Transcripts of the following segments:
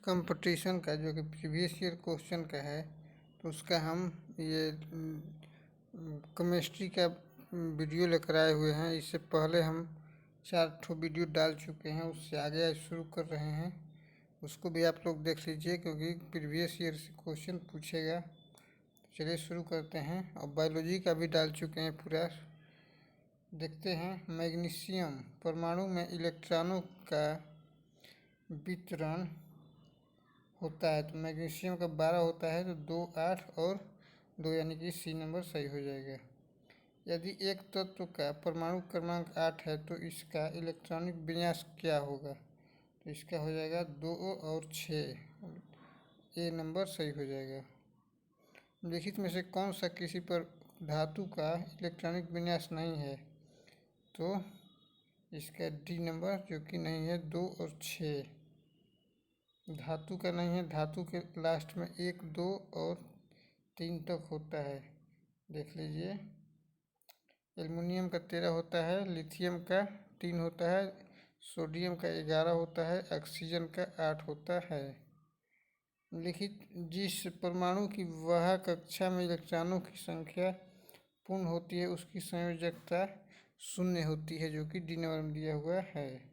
Competition का जो कि प्रीवियस ईयर क्वेश्चन का है, तो उसका हम ये केमिस्ट्री का वीडियो लेकर आए हुए हैं। इससे पहले हम 4 वीडियो डाल चुके हैं, उससे आगे आज शुरू कर रहे हैं। उसको भी आप लोग देख लीजिए क्योंकि प्रीवियस ईयर से क्वेश्चन पूछेगा। चलिए शुरू करते हैं। और बायोलॉजी का भी डाल चुके हैं पूरा। देखते हैं। मैग्नीशियम परमाणु में इलेक्ट्रॉनों का वितरण होता है, तो मैग्नीशियम का 12 होता है, तो 2 8 और 2 यानी कि सी नंबर सही हो जाएगा। यदि एक तत्व का परमाणु क्रमांक 8 है तो इसका इलेक्ट्रॉनिक विन्यास क्या होगा, तो इसका हो जाएगा 2 और 6, ए नंबर सही हो जाएगा। लिखित में से कौन सा किसी पर धातु का इलेक्ट्रॉनिक विन्यास नहीं है, तो इसका डी नंबर जो कि नहीं है, 2 और 6 धातु का नहीं है। धातु के लास्ट में 1 2 और 3 तक होता है, देख लीजिए। एल्युमिनियम का 13 होता है, लिथियम का 3 होता है, सोडियम का 11 होता है, ऑक्सीजन का 8 होता है। लिखित जिस परमाणु की वह कक्षा में इलेक्ट्रॉनों की संख्या पूर्ण होती है उसकी संयोजकता 0 होती है, जो कि डी नंबर में दिया हुआ है।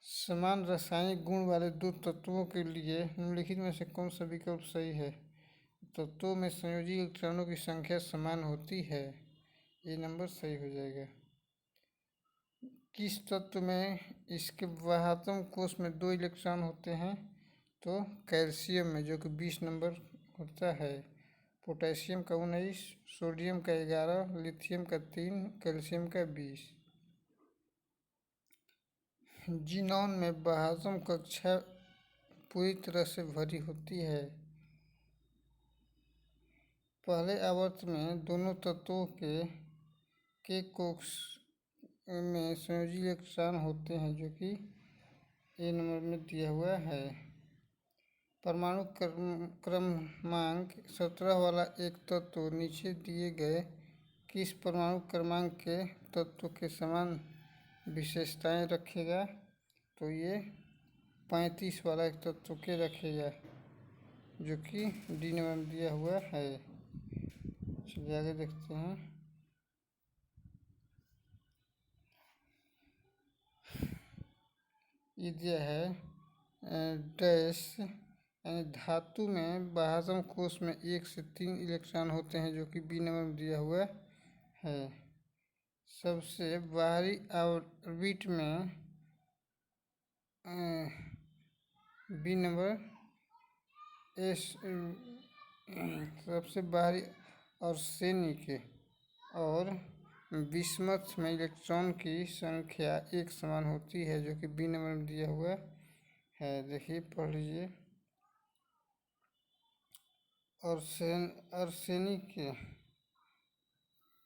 समान रासायनिक गुण वाले 2 तत्वों के लिए निम्नलिखित में से कौन सा विकल्प सही है। तत्वों में संयोजी इलेक्ट्रॉनों की संख्या समान होती है, ये नंबर सही हो जाएगा। किस तत्व में इसके वाहतम कोष में 2 इलेक्ट्रॉन होते हैं, तो कैल्शियम में, जो कि 20 नंबर होता है। पोटेशियम का 19, सोडियम का 11, लिथियम का 3, कैल्शियम का 20। जीनॉन में वाहतम कक्षा पूरी तरह से भरी होती है। पहले आवर्त में दोनों तत्वों के कोष में संयोजी इलेक्ट्रॉन होते हैं, जो कि ए नंबर में दिया हुआ है। परमाणु क्रमांक 17 वाला एक तत्व नीचे दिए गए किस परमाणु क्रमांक के तत्व के समान विशेषताएं रखेगा, तो ये 35 वाला एक तत्व के रखेगा, जो कि डी नंबर में दिया हुआ है। चलिए आगे देखते हैं। ये दिया है डैश यानी धातु में वाहतम कोष में 1 से 3 इलेक्ट्रॉन होते हैं, जो कि बी नंबर में दिया हुआ है। सबसे बाहरी ऑर्बिट में बी नंबर एस सबसे बाहरी आर्सेनिक और बिस्मथ में इलेक्ट्रॉन की संख्या एक समान होती है, जो कि बी नंबर में दिया हुआ है। देखिए पढ़ लीजिए। आर्सेनिक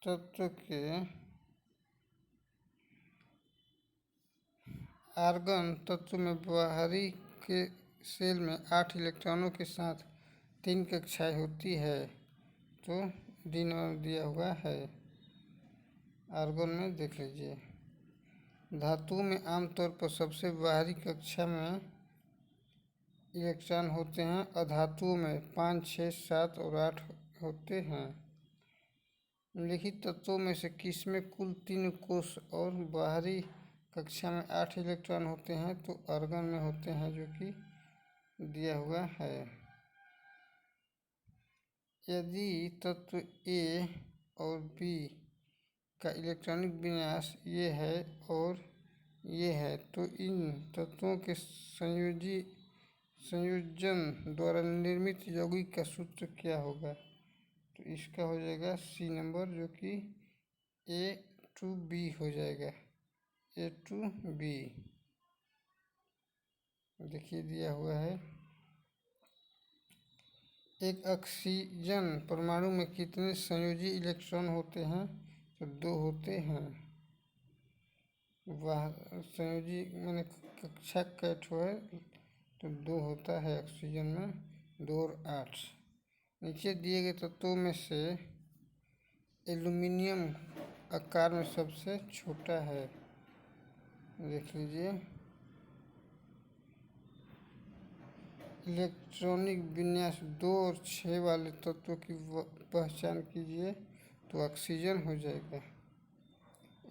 तत्व के आर्गन तत्व में बाहरी के सेल में 8 इलेक्ट्रॉनों के साथ 3 कक्षाएं होती है, तो डी नंबर दिया हुआ है। आर्गन में देख लीजिए। धातु में आमतौर पर सबसे बाहरी कक्षा में इलेक्ट्रॉन होते हैं। अधातुओं में 5 6 7 और 8 होते हैं। लिखित तत्वों में से किसमें कुल 3 कोष और बाहरी कक्षा में 8 इलेक्ट्रॉन होते हैं, तो आर्गन में होते हैं, जो कि दिया हुआ है। यदि तत्व ए और बी का इलेक्ट्रॉनिक विन्यास ये है और ये है, तो इन तत्वों के संयोजन द्वारा निर्मित यौगिक का सूत्र क्या होगा, तो इसका हो जाएगा सी नंबर, जो कि A2B हो जाएगा। A2B देखिए दिया हुआ है। एक ऑक्सीजन परमाणु में कितने संयोजी इलेक्ट्रॉन होते हैं, तो 2 होते हैं। वह संयोजी मैंने कक्षा कैठ है, तो 2 होता है ऑक्सीजन में, 2 और 8। नीचे दिए गए तत्वों में से एल्युमिनियम आकार में सबसे छोटा है, देख लीजिए। इलेक्ट्रॉनिक विन्यास 2 और 6 वाले तत्वों की पहचान कीजिए, तो ऑक्सीजन हो जाएगा।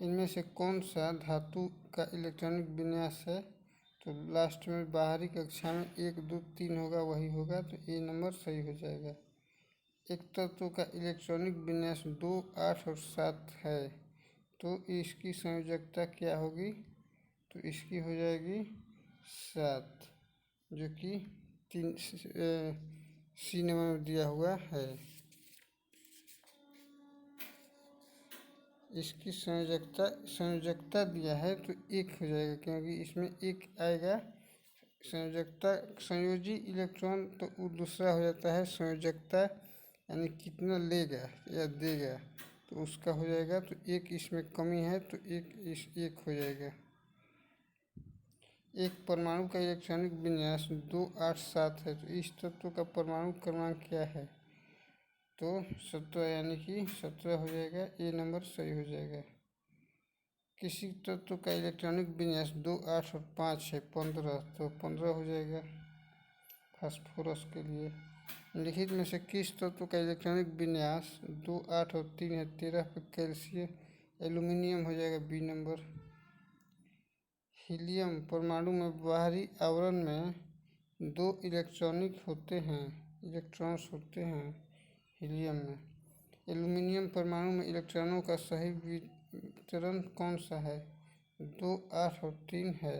इनमें से कौन सा धातु का इलेक्ट्रॉनिक विन्यास है, तो लास्ट में बाहरी कक्षा में 1 2 3 होगा, वही होगा, तो ए नंबर सही हो जाएगा। एक तत्व का इलेक्ट्रॉनिक विन्यास 2 8 और 7 है, तो इसकी संयोजकता क्या होगी, तो इसकी हो जाएगी 7, जो कि 3 सी नंबर में दिया हुआ है। इसकी संयोजकता दिया है तो 1 हो जाएगा, क्योंकि इसमें 1 आएगा। संयोजकता संयोजी इलेक्ट्रॉन तो वो दूसरा हो जाता है। संयोजकता यानी कितना लेगा या देगा, तो उसका हो जाएगा, तो 1 इसमें कमी है, तो 1 हो जाएगा। एक परमाणु का इलेक्ट्रॉनिक विन्यास 2 8 7 है, तो इस तत्व का परमाणु क्रमांक क्या है, तो 17, यानी कि 17 हो जाएगा। ए नंबर सही हो जाएगा। किसी तत्व का इलेक्ट्रॉनिक विन्यास 2 8 और 5 है, 15, तो 15 हो जाएगा फास्फोरस के लिए। लिखित में से किस तत्व का इलेक्ट्रॉनिक विन्यास 2 8 और 3 है, 13 पे कैल्शियम एल्यूमिनियम हो जाएगा, बी नंबर। हीलियम परमाणु में बाहरी आवरण में 2 इलेक्ट्रॉन्स होते हैं हीलियम में। एल्यूमिनियम परमाणु में इलेक्ट्रॉनों का सही वितरण कौन सा है, 2 8 और 3 है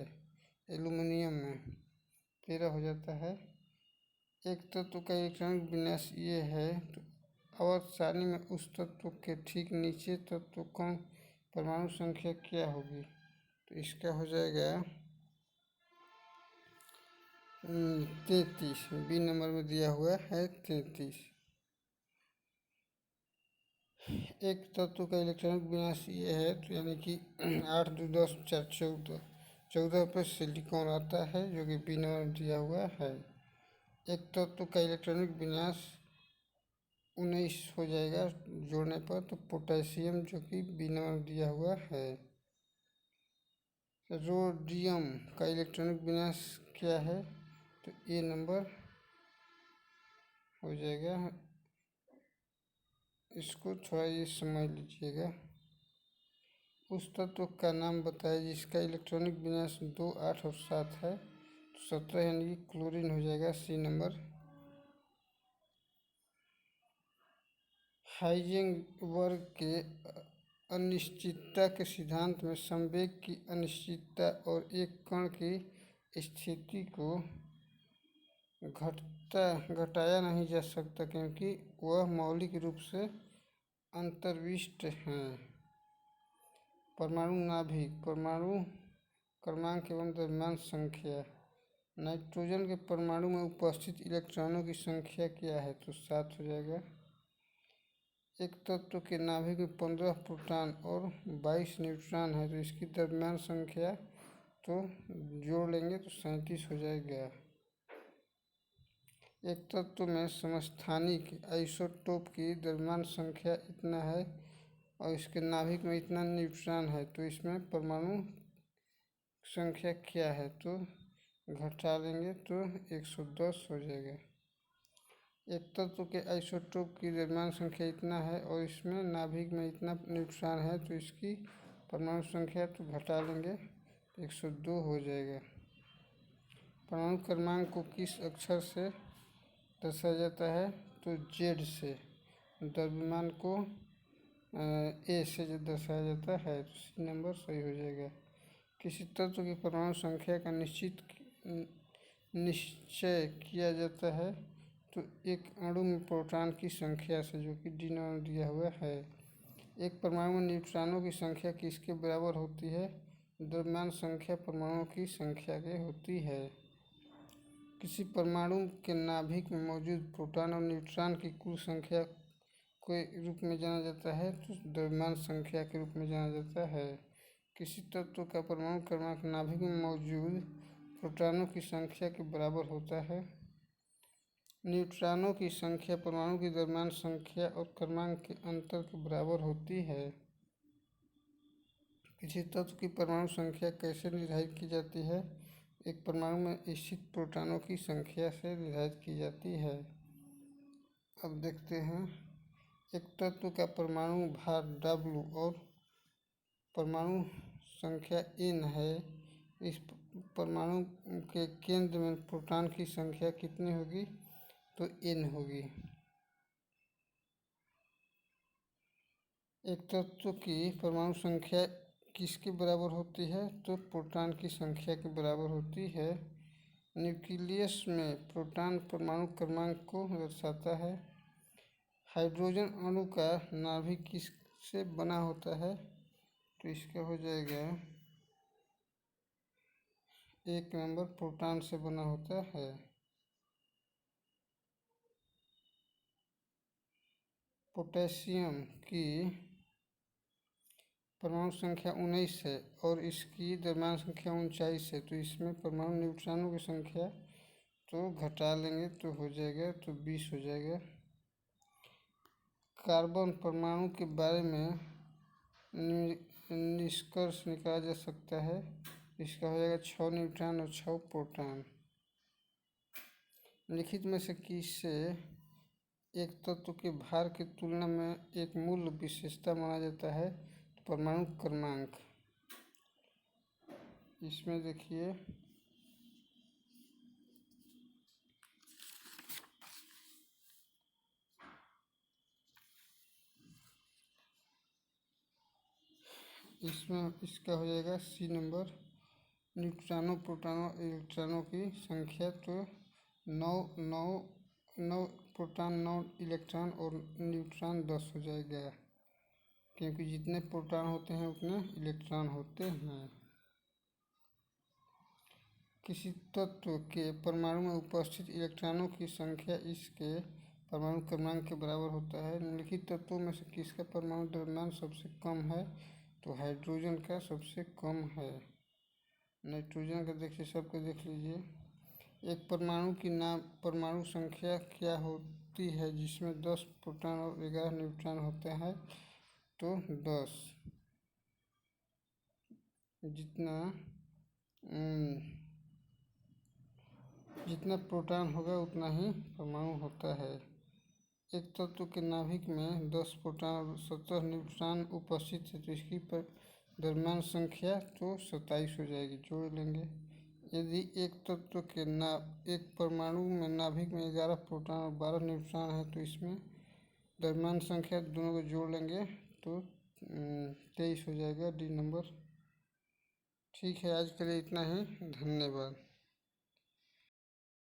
एल्यूमिनियम में, 13 हो जाता है। एक तत्व का इलेक्ट्रॉनिक विन्यास ये है, तो आवर्त सारणी में उस तत्व के ठीक नीचे तत्व कौन परमाणु संख्या क्या होगी, तो इसका हो जाएगा 33, बी नंबर में दिया हुआ है 33। एक तत्व का इलेक्ट्रॉनिक विन्यास ये है, तो यानी कि 8 2 10 4 14, 14 पे सिलिकॉन आता है, जो कि बी नंबर में दिया हुआ है। एक तत्व का इलेक्ट्रॉनिक विन्यास 19 हो जाएगा जोड़ने पर, तो पोटेशियम, जो कि बी नंबर में दिया हुआ है। रोडियम का इलेक्ट्रॉनिक विन्यास क्या है, तो ए नंबर हो जाएगा। इसको थोड़ा ये समझ लीजिएगा। उस तत्व का नाम बताइए जिसका इलेक्ट्रॉनिक विन्यास 2 8 और 7 है, तो 17, यानी कि क्लोरीन हो जाएगा, सी नंबर। हाइजेनबर्ग के अनिश्चितता के सिद्धांत में संवेग की अनिश्चितता और एक कण की स्थिति को घटाया नहीं जा सकता, क्योंकि वह मौलिक रूप से अंतर्विष्ट हैं। परमाणु नाभिक, परमाणु क्रमांक एवं द्रव्यमान संख्या। नाइट्रोजन के परमाणु में उपस्थित इलेक्ट्रॉनों की संख्या क्या है, तो 7 हो जाएगा। एक तत्व के नाभिक में 15 प्रोटॉन और 22 न्यूट्रॉन है, तो इसकी द्रव्यमान संख्या तो जोड़ लेंगे तो 37 हो जाएगा। एक तत्व में समस्थानिक आइसोटोप की द्रव्यमान संख्या इतना है और इसके नाभिक में इतना न्यूट्रॉन है, तो इसमें परमाणु संख्या क्या है, तो घटा लेंगे तो 110 हो जाएगा। एक तत्व के आइसोटोप की द्रव्यमान संख्या इतना है और इसमें नाभिक में इतना न्यूट्रॉन है, तो इसकी परमाणु संख्या तो घटा लेंगे तो 102 हो जाएगा। परमाणु क्रमांक को किस अक्षर से दर्शाया जाता है, तो जेड से। द्रव्यमान को ए से दर्शाया जाता है, तो सी नंबर सही हो जाएगा। किसी तत्व की परमाणु संख्या का निश्चय किया जाता है, तो एक अणु में प्रोटॉन की संख्या से, जो कि डी नंबर दिया हुआ है। एक परमाणु में न्यूट्रॉनों की संख्या किसके बराबर होती है, द्रव्यमान संख्या परमाणुओं की संख्या के होती है। किसी परमाणु के नाभिक में मौजूद प्रोटॉन और न्यूट्रॉन की कुल संख्या के रूप में जाना जाता है, तो द्रव्यमान संख्या के रूप में जाना जाता है। किसी तत्व का परमाणु क्रमांक नाभिक में मौजूद प्रोटॉनों की संख्या के बराबर होता है। न्यूट्रॉनों की संख्या परमाणु की द्रव्यमान संख्या और क्रमांक के अंतर के बराबर होती है। किसी तत्व की परमाणु संख्या कैसे निर्धारित की जाती है, एक परमाणु में स्थित प्रोटॉनों की संख्या से निर्धारित की जाती है। अब देखते हैं, एक तत्व का परमाणु भार W और परमाणु संख्या N है। इस परमाणु के केंद्र में प्रोटॉन की संख्या कितनी होगी? तो N होगी। एक तत्व की परमाणु संख्या किसके बराबर होती है? तो प्रोटॉन की संख्या के बराबर होती है। न्यूक्लियस में प्रोटॉन परमाणु क्रमांक को दर्शाता है। हाइड्रोजन अणु का नाभिक किससे बना होता है? तो इसका हो जाएगा 1 नंबर, प्रोटॉन से बना होता है। पोटेशियम की परमाणु संख्या 19 है और इसकी द्रव्यमान संख्या 39 है, तो इसमें परमाणु न्यूट्रॉनों की संख्या तो घटा लेंगे तो हो जाएगा, तो 20 हो जाएगा। कार्बन परमाणु के बारे में निष्कर्ष निकाला जा सकता है। इसका हो जाएगा 6 न्यूट्रॉन और 6 प्रोटॉन। लिखित में से किससे एक तत्व के भार की तुलना में एक मूल विशेषता माना जाता है? परमाणु क्रमांक। इसमें देखिए, इसमें इसका हो जाएगा C नंबर। न्यूट्रॉनों, प्रोटॉनों, इलेक्ट्रॉनों की संख्या तो 9 प्रोटॉन 9 इलेक्ट्रॉन और न्यूट्रॉन 10 हो जाएगा, क्योंकि जितने प्रोटॉन होते हैं उतने इलेक्ट्रॉन होते हैं। किसी तत्व के परमाणु में उपस्थित इलेक्ट्रॉनों की संख्या इसके परमाणु क्रमांक के बराबर होता है। निम्नलिखित तत्वों में से किसका परमाणु द्रव्यमान सबसे कम है? तो हाइड्रोजन का सबसे कम है। नाइट्रोजन का देखिए, सबको देख लीजिए। एक परमाणु की परमाणु संख्या क्या होती है जिसमें 10 प्रोटॉन और 11 न्यूट्रॉन होते हैं? तो 10। जितना प्रोटॉन होगा उतना ही परमाणु होता है। एक तत्व के नाभिक में 10 प्रोटॉन और 17 न्यूट्रॉन उपस्थित है, तो इसकी द्रव्यमान संख्या तो 27 हो जाएगी, जोड़ लेंगे। यदि एक तत्व के एक परमाणु में नाभिक में 11 प्रोटॉन और 12 न्यूट्रॉन है, तो इसमें द्रव्यमान संख्या दोनों को जोड़ लेंगे तो 23 हो जाएगा, D नंबर। ठीक है, आज के लिए इतना ही। धन्यवाद।